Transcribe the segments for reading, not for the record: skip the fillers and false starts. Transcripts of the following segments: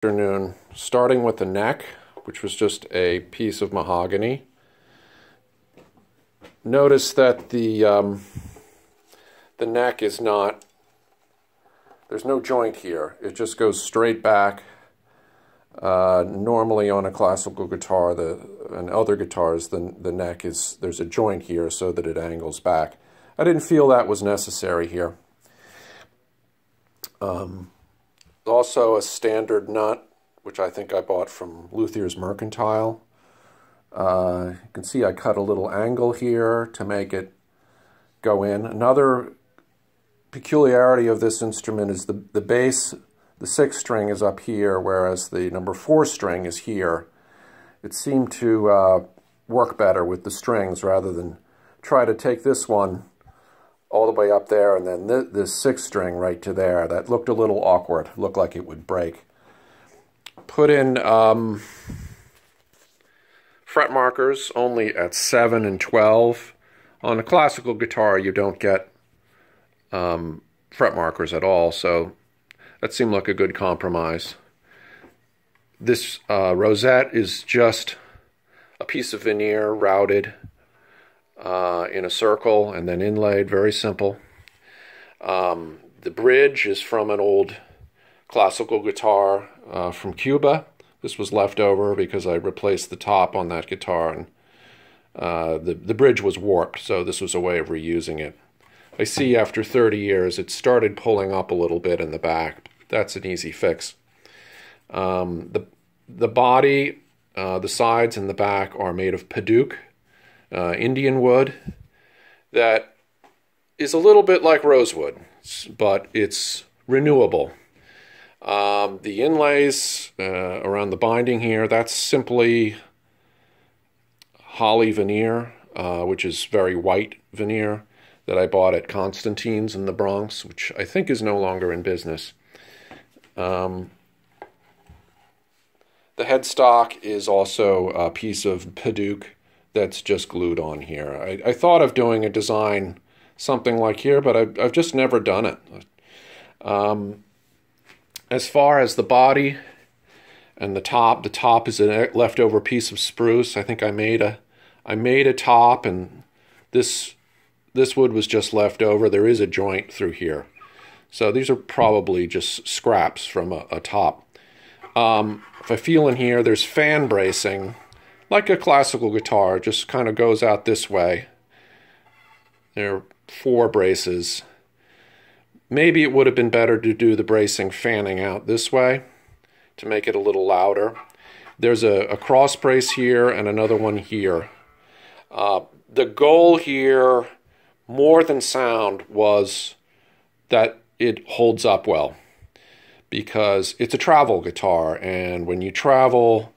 Afternoon, starting with the neck, which was just a piece of mahogany. Notice that the neck is not, there's no joint here. It just goes straight back. Normally on a classical guitar and other guitars, the neck is, there's a joint here so that it angles back. I didn't feel that was necessary here. Also a standard nut, which I think I bought from Luthier's Mercantile. You can see I cut a little angle here to make it go in. Another peculiarity of this instrument is the bass, the 6th string is up here, whereas the number 4 string is here. It seemed to work better with the strings rather than try to take this one all the way up there and then this 6th string right to there. That looked a little awkward, looked like it would break. Put in fret markers only at 7 and 12. On a classical guitar you don't get fret markers at all, so that seemed like a good compromise. This rosette is just a piece of veneer routed in a circle and then inlaid, very simple. The bridge is from an old classical guitar from Cuba. This was left over because I replaced the top on that guitar, and the bridge was warped, so this was a way of reusing it. I see after 30 years it started pulling up a little bit in the back. That's an easy fix. The body, the sides and the back are made of padauk, Indian wood, that is a little bit like rosewood, but it's renewable. The inlays around the binding here, that's simply holly veneer, which is very white veneer that I bought at Constantine's in the Bronx, which I think is no longer in business. The headstock is also a piece of padauk that's just glued on here. I thought of doing a design something like here, but I've just never done it. As far as the body and the top is a leftover piece of spruce. I think I made a top, and this wood was just left over. There is a joint through here, so these are probably just scraps from a top. If I feel in here, there's fan bracing, like a classical guitar, just kind of goes out this way. There are 4 braces. Maybe it would have been better to do the bracing fanning out this way to make it a little louder. There's a cross brace here and another one here. The goal here, more than sound, was that it holds up well, because it's a travel guitar, and when you travel,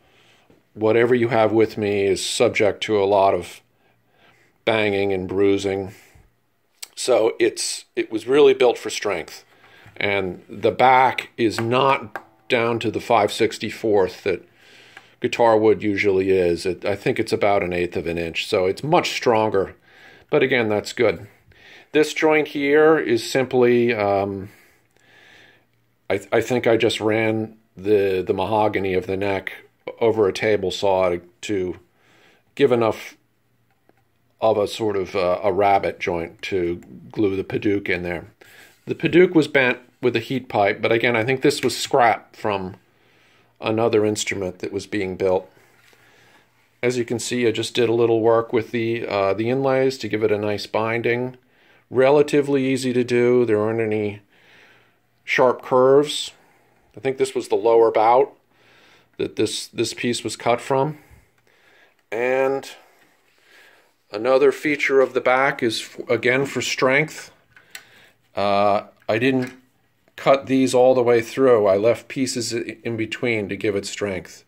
whatever you have with me is subject to a lot of banging and bruising. So it was really built for strength. And the back is not down to the 5/64 that guitar wood usually is. I think it's about 1/8 of an inch, so it's much stronger. But again, that's good. This joint here is simply, I think I just ran the mahogany of the neck over a table saw to give enough of a sort of a rabbet joint to glue the padauk in there. The padauk was bent with a heat pipe, but again, I think this was scrap from another instrument that was being built. As you can see, I just did a little work with the inlays to give it a nice binding. Relatively easy to do. There aren't any sharp curves. I think this was the lower bout that this piece was cut from. And another feature of the back is, again, for strength. I didn't cut these all the way through. I left pieces in between to give it strength.